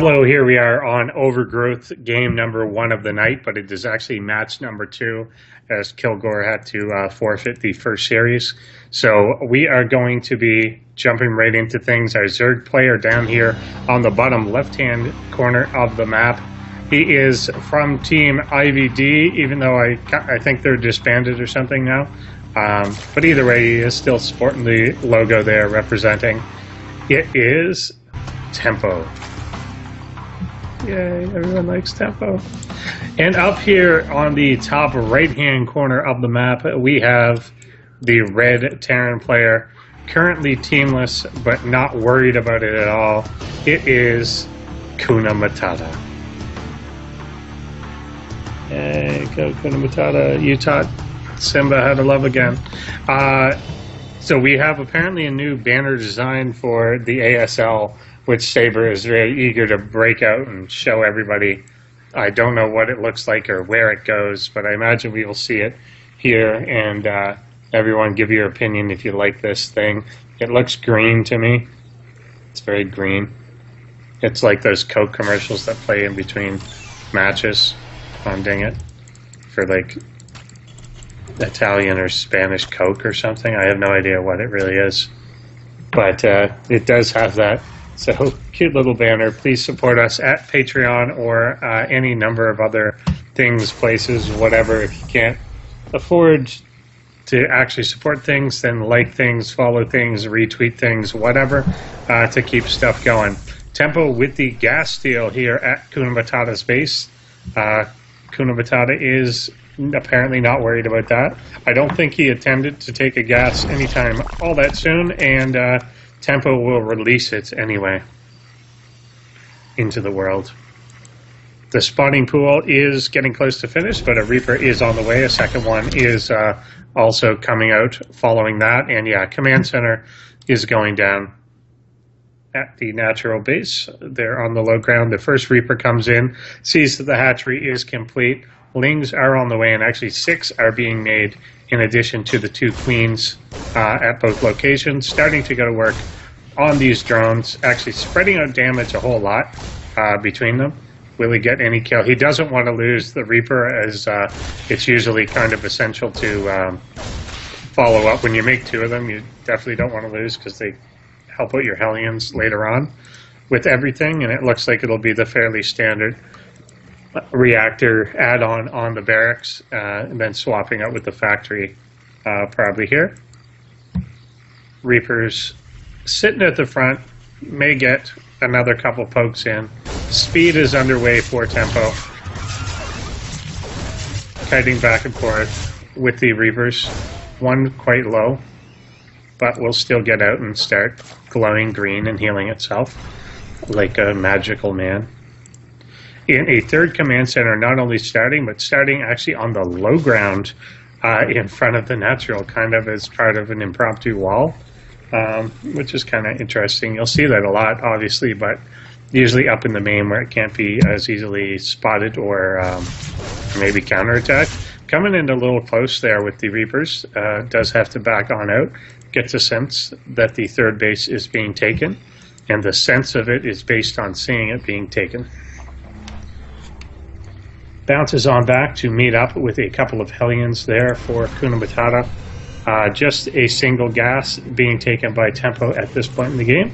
Hello, here we are on Overgrowth game number 1 of the night, but it is actually match number 2 as Kilgore had to forfeit the first series. So we are going to be jumping right into things. Our Zerg player down here on the bottom left-hand corner of the map. He is from Team IVD, even though I think they're disbanded or something now. But either way, he is still sporting the logo there representing. It is Tempo. Yay, everyone likes Tempo. And up here on the top right-hand corner of the map, we have the red Terran player, currently teamless, but not worried about it at all. It is Kunamatata. Hey, go Kunamatata. You taught Simba how to love again. So we have apparently a new banner design for the ASL, which Saber is very eager to break out and show everybody. I don't know what it looks like or where it goes, but I imagine we will see it here, and everyone give your opinion if you like this thing. It looks green to me. It's very green. It's like those Coke commercials that play in between matches. Oh, dang it. For like Italian or Spanish Coke or something. I have no idea what it really is. But it does have that. So, cute little banner. Please support us at Patreon or any number of other things, places, whatever. If you can't afford to actually support things, then like things, follow things, retweet things, whatever, to keep stuff going. Tempo with the gas steal here at Kunamatata's base. Kunamatata is apparently not worried about that. I don't think he intended to take a gas anytime all that soon, and Tempo will release it anyway into the world. The spawning pool is getting close to finish, but a Reaper is on the way. A second one is also coming out following that. And yeah, Command Center is going down at the natural base. They're on the low ground. The first Reaper comes in, sees that the hatchery is complete. Lings are on the way, and actually 6 are being made in addition to the 2 queens at both locations, starting to go to work on these drones, actually spreading out damage a whole lot between them. Will he get any kill? He doesn't want to lose the Reaper, as it's usually kind of essential to follow up. When you make 2 of them, you definitely don't want to lose, because they help out your Hellions later on with everything, and it looks like it'll be the fairly standard reactor add-on on the barracks, and then swapping out with the factory probably here. Reapers sitting at the front, may get another couple pokes in. Speed is underway for Tempo, kiting back and forth with the Reapers. One quite low, but will still get out and start glowing green and healing itself like a magical man. In a third command center, not only starting, but starting actually on the low ground in front of the natural, kind of as part of an impromptu wall, which is kind of interesting. You'll see that a lot, obviously, but usually up in the main where it can't be as easily spotted or maybe counterattacked. Coming in a little close there with the Reapers, does have to back on out. Gets a sense that the third base is being taken, and the sense of it is based on seeing it being taken. Bounces on back to meet up with a couple of Hellions there for Kunamatata. Just a single gas being taken by Tempo at this point in the game,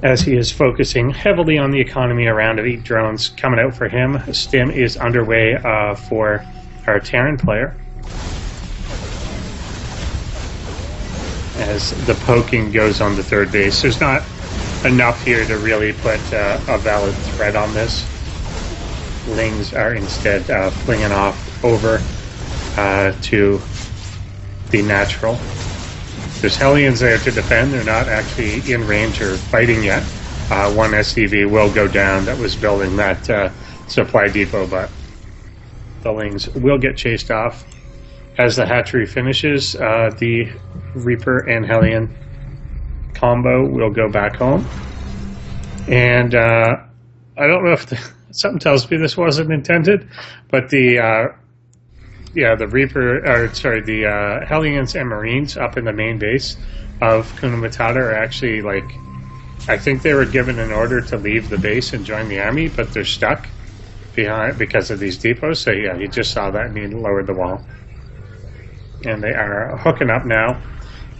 as he is focusing heavily on the economy around it. 8 drones coming out for him. Stim is underway for our Terran player, as the poking goes on the third base. There's not enough here to really put a valid threat on this. Lings are instead flinging off over to the natural. There's Hellions there to defend. They're not actually in range or fighting yet. One SCV will go down that was building that supply depot, but the Lings will get chased off. As the hatchery finishes, the Reaper and Hellion combo will go back home. And I don't know if something tells me this wasn't intended, but the Hellions and Marines up in the main base of Kunamatata are actually like I think they were given an order to leave the base and join the army, but they're stuck behind because of these depots. So yeah, he just saw that and he lowered the wall. And they are hooking up now.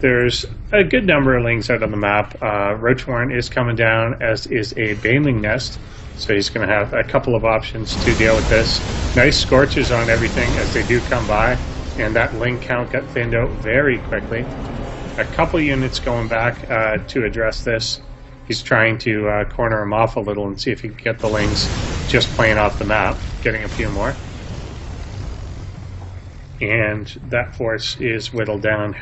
There's a good number of lings out on the map. Roach Warren is coming down, as is a baneling nest. So he's going to have a couple of options to deal with this. Nice scorches on everything as they do come by. And that ling count got thinned out very quickly. A couple units going back to address this. He's trying to corner them off a little and see if he can get the lings just playing off the map, getting a few more. And that force is whittled down.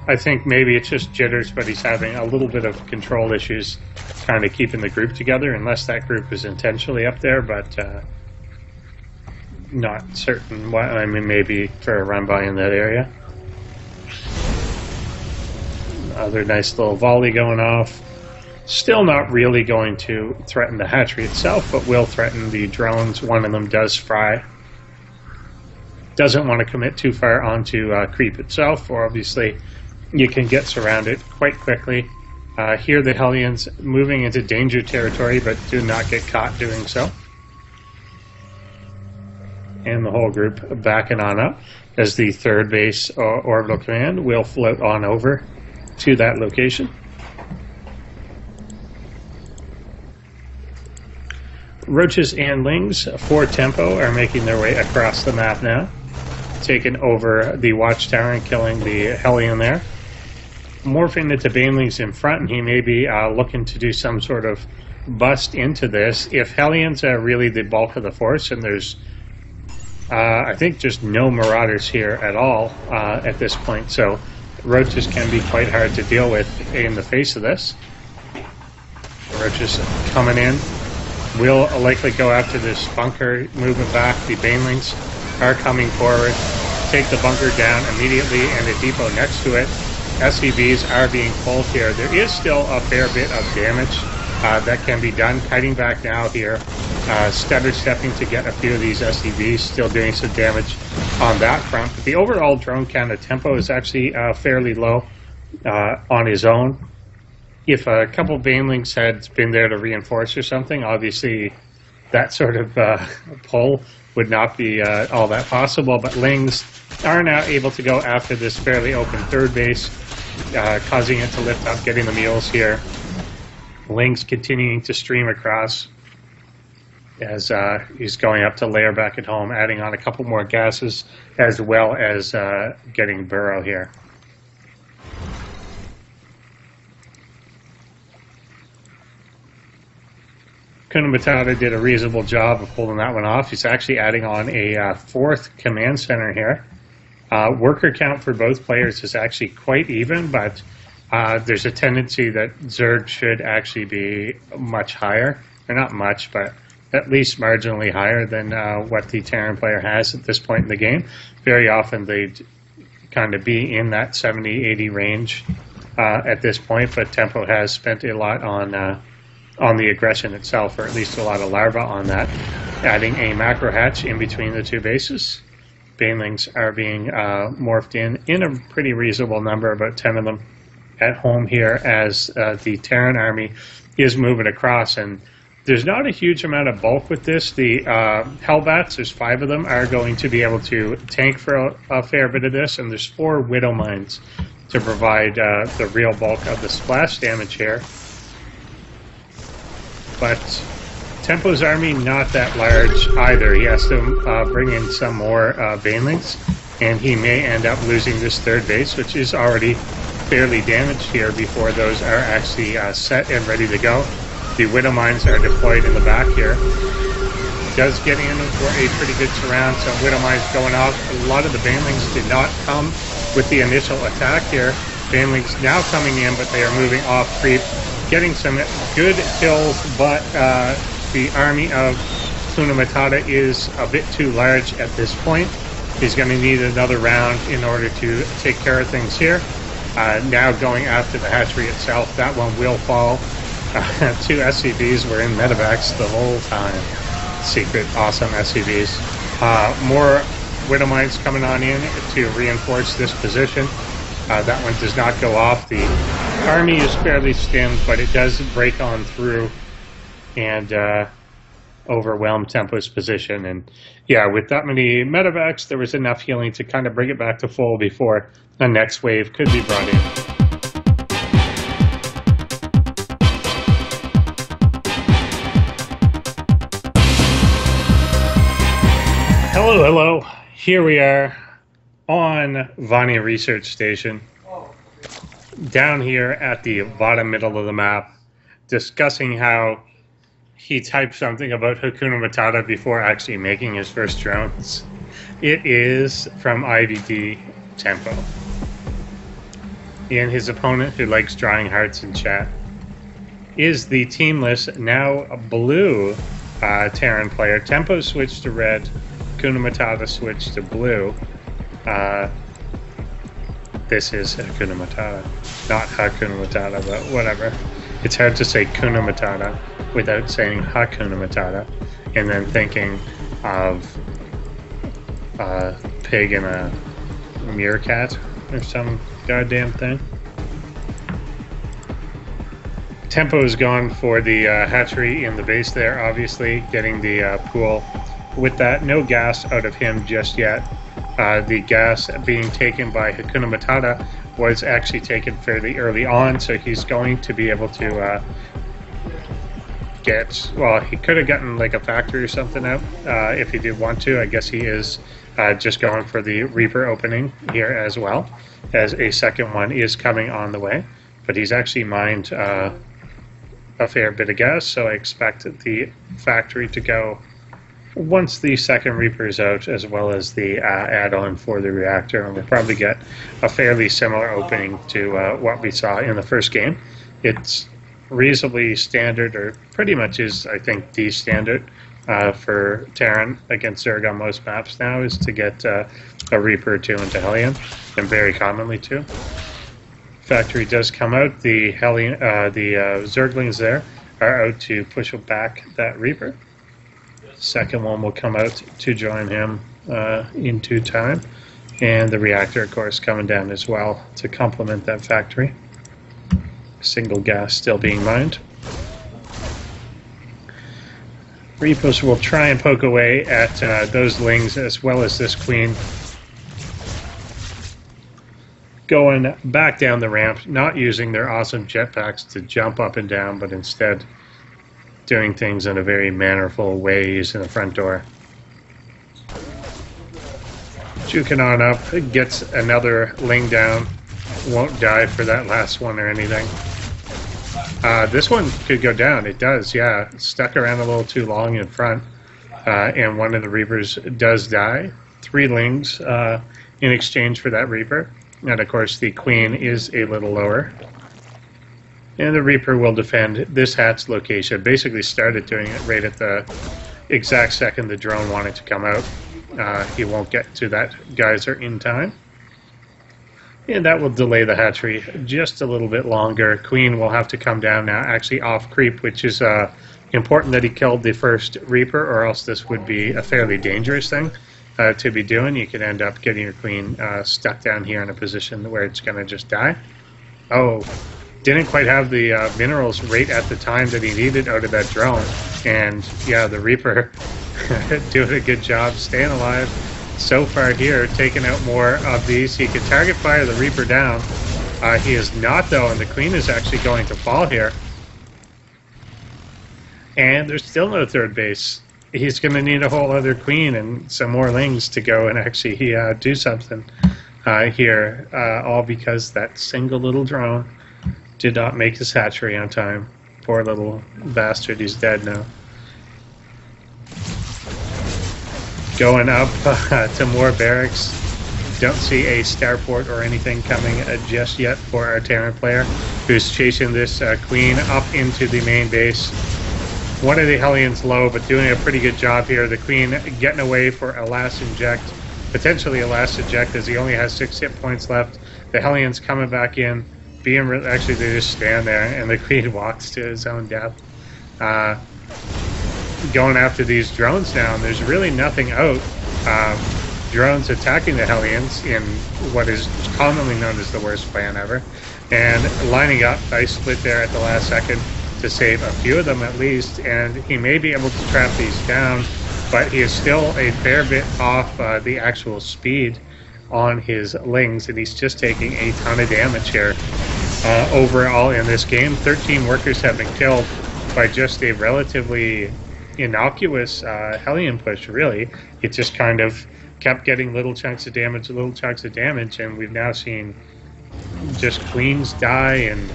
I think maybe it's just jitters, but he's having a little bit of control issues kind of keeping the group together, unless that group is intentionally up there, but not certain. I mean, maybe for a run-by in that area. Another nice little volley going off. Still not really going to threaten the hatchery itself, but will threaten the drones. One of them does fry. Doesn't want to commit too far onto creep itself, or obviously you can get surrounded quite quickly. Here the Hellions moving into danger territory, but do not get caught doing so. And the whole group backing on up as the third base orbital command will float on over to that location. Roaches and lings for Tempo are making their way across the map now, taking over the watchtower and killing the Hellion there. Morphing into banelings in front, and he may be looking to do some sort of bust into this. If Hellions are really the bulk of the force, and there's I think just no marauders here at all at this point, so roaches can be quite hard to deal with in the face of this. Roaches coming in. We'll likely go after this bunker, moving back. The banelings are coming forward. Take the bunker down immediately and a depot next to it. SCVs are being pulled here. There is still a fair bit of damage that can be done. Kiting back now here. Stutter stepping to get a few of these SCVs, still doing some damage on that front. But the overall drone count of Tempo is actually fairly low on his own. If a couple banelings had been there to reinforce or something, obviously that sort of pull would not be all that possible. But lings are now able to go after this fairly open third base, causing it to lift up, getting the mules here. Lings continuing to stream across as he's going up to layer back at home, adding on a couple more gases, as well as getting burrow here. Kunamatata did a reasonable job of pulling that one off. He's actually adding on a fourth command center here. Worker count for both players is actually quite even, but there's a tendency that Zerg should actually be much higher. Or not much, but at least marginally higher than what the Terran player has at this point in the game. Very often they'd kind of be in that 70-80 range at this point, but Tempo has spent a lot on the aggression itself, or at least a lot of larva on that. Adding a macro hatch in between the two bases. Banelings are being morphed in a pretty reasonable number, about 10 of them at home here, as the Terran army is moving across. And there's not a huge amount of bulk with this. The Hellbats, there's 5 of them, are going to be able to tank for a fair bit of this, and there's 4 Widow Mines to provide the real bulk of the splash damage here. But Tempo's army not that large either. He has to bring in some more banelings, and he may end up losing this third base, which is already fairly damaged here before those are actually set and ready to go. The Widow Mines are deployed in the back here. Does get in for a pretty good surround, so Widow Mines going off. A lot of the banelings did not come with the initial attack here. Banelings now coming in, but they are moving off creep, getting some good kills, but the army of Kunamatata is a bit too large at this point. He's going to need another round in order to take care of things here. Now going after the hatchery itself, that one will fall. 2 SCVs were in medevacs the whole time. Secret, awesome SCVs. More Widow Mines coming on in to reinforce this position. That one does not go off. The army is fairly stemmed, but it does break on through and overwhelm Tempo's position. And yeah, with that many medevacs, there was enough healing to kind of bring it back to full before the next wave could be brought in. Hello, hello. Here we are on Vania Research Station, down here at the bottom middle of the map, discussing how he typed something about Hakuna Matata before actually making his first drones. It is from IVD Tempo. And his opponent, who likes drawing hearts in chat, is the teamless, now blue Terran player. Tempo switched to red, Kunamatata switched to blue. This is Hakuna Matata, not Hakuna Matata, but whatever. It's hard to say Kunamatata without saying Hakuna Matata, and then thinking of a pig and a meerkat or some goddamn thing. Tempo is gone for the hatchery in the base there, obviously, getting the pool. With that, no gas out of him just yet. The gas being taken by Hakuna Matata was actually taken fairly early on, so he's going to be able to get, well, he could have gotten like a factory or something out if he did want to. I guess he is just going for the Reaper opening here as well, as a second one is coming on the way. But he's actually mined a fair bit of gas, so I expect the factory to go once the second Reaper is out, as well as the add-on for the reactor, and we'll probably get a fairly similar opening to what we saw in the first game. It's reasonably standard, or pretty much is, I think, the standard for Terran against Zerg on most maps now, is to get a Reaper or two into Hellion, and very commonly too. Factory does come out. The Zerglings there are out to push back that Reaper. Second one will come out to join him in due time, and the reactor, of course, coming down as well to complement that factory. Single gas still being mined. Repos will try and poke away at those lings as well as this queen. Going back down the ramp, not using their awesome jetpacks to jump up and down, but instead doing things in a very mannerful way, using the front door. Juking on up, gets another ling down, won't die for that last one or anything. This one could go down, it does, yeah. Stuck around a little too long in front, and one of the Reapers does die. 3 lings in exchange for that Reaper, and of course the Queen is a little lower. And the Reaper will defend this hatch location. Basically started doing it right at the exact second the drone wanted to come out. He won't get to that geyser in time. And that will delay the hatchery just a little bit longer. Queen will have to come down now, actually off creep, which is important that he killed the first Reaper, or else this would be a fairly dangerous thing to be doing. You could end up getting your Queen stuck down here in a position where it's going to just die. Oh. Didn't quite have the minerals right at the time that he needed out of that drone. And yeah, the Reaper doing a good job staying alive so far here, taking out more of these. He can target fire the Reaper down. He is not, though, and the Queen is actually going to fall here. And there's still no third base. He's going to need a whole other Queen and some more lings to go and actually do something here, all because that single little drone did not make his hatchery on time. Poor little bastard, he's dead now. Going up to more barracks. Don't see a starport or anything coming just yet for our Terran player, who's chasing this Queen up into the main base. One of the Hellions low, but doing a pretty good job here. The Queen getting away for a last inject, potentially a last eject, as he only has 6 hit points left. The Hellions coming back in. Actually, they just stand there, and the Queen walks to his own death. Going after these drones now, and there's really nothing out. Drones attacking the Hellions in what is commonly known as the worst plan ever. and lining up. Nice split there at the last second to save a few of them at least, and he may be able to trap these down, but he is still a fair bit off the actual speed on his lings, and he's just taking a ton of damage here. Overall in this game, 13 workers have been killed by just a relatively innocuous Hellion push, really. It just kind of kept getting little chunks of damage, and we've now seen just queens die and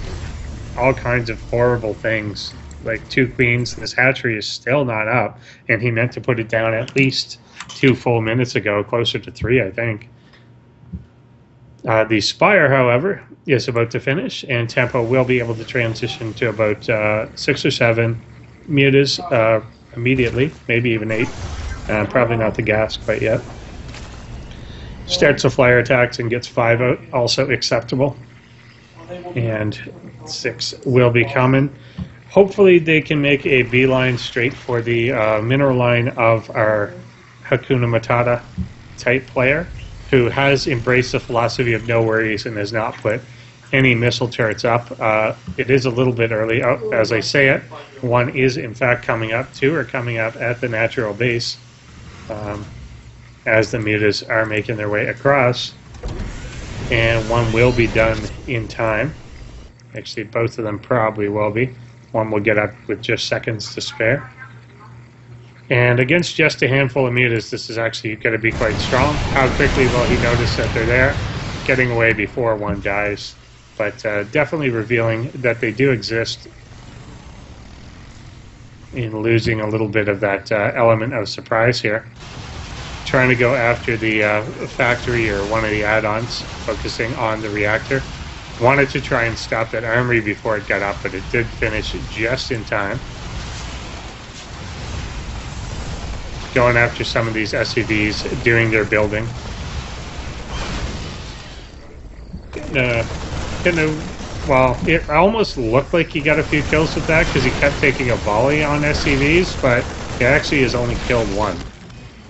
all kinds of horrible things. Like 2 queens, this hatchery is still not up, and he meant to put it down at least 2 full minutes ago, closer to 3, I think. The Spire, however, is about to finish, and Tempo will be able to transition to about 6 or 7 mutas immediately, maybe even 8. Probably not the gas quite yet. Starts the flyer attacks and gets 5 out, also acceptable. And 6 will be coming. Hopefully they can make a beeline straight for the mineral line of our Kunamatata type player, who has embraced the philosophy of no worries and has not put any missile turrets up. It is a little bit early. As I say it, 1 is in fact coming up. 2 are coming up at the natural base as the mutas are making their way across. And 1 will be done in time. Actually, both of them probably will be. 1 will get up with just seconds to spare. And against just a handful of mutas, this is actually going to be quite strong. How quickly will he notice that they're there? Getting away before 1 dies. But definitely revealing that they do exist in losing a little bit of that element of surprise here. Trying to go after the factory or one of the add-ons, focusing on the reactor. Wanted to try and stop that armory before it got up, but it did finish just in time. Going after some of these SUVs, doing their building. Well, it almost looked like he got a few kills with that because he kept taking a volley on SUVs, but he actually has only killed 1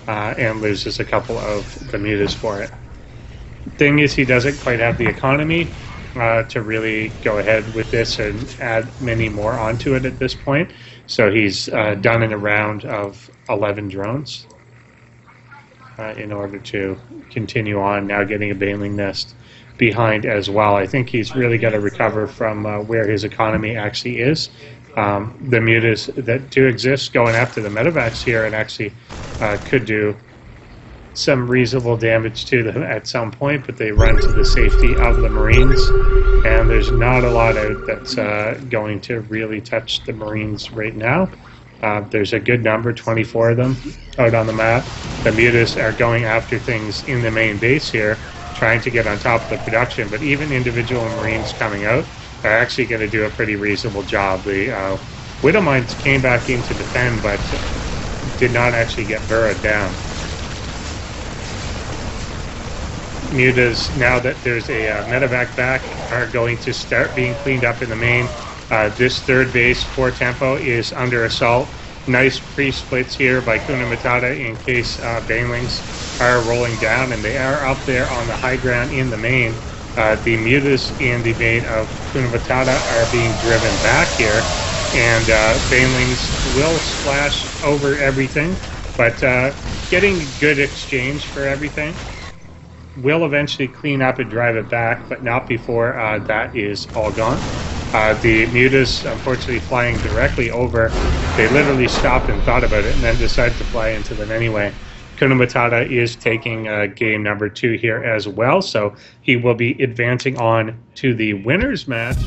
and loses a couple of the mutas for it. Thing is, he doesn't quite have the economy to really go ahead with this and add many more onto it at this point. So he's done in a round of 11 drones in order to continue on, now getting a baneling nest behind as well. I think he's really got to recover from where his economy actually is. The mutas that do exist going after the medevacs here and actually could do some reasonable damage to them at some point, but they run to the safety of the Marines, and there's not a lot out that's going to really touch the Marines right now. There's a good number, 24 of them out on the map. The mutas are going after things in the main base here, trying to get on top of the production, but even individual Marines coming out are actually going to do a pretty reasonable job. The Widow Mines came back in to defend, but did not actually get burrowed down. Mutas, now that there's a medevac back, are going to start being cleaned up in the main. This 3rd base for Tempo is under assault. Nice pre-splits here by Kunamatata in case banelings are rolling down, and they are up there on the high ground in the main. The mutas in the main of Kunamatata are being driven back here, and banelings will splash over everything, but getting good exchange for everything. Will eventually clean up and drive it back, but not before that is all gone. The mutas, unfortunately, flying directly over, they literally stopped and thought about it and then decided to fly into them anyway. Kunamatata is taking game number 2 here as well, so he will be advancing on to the winners match.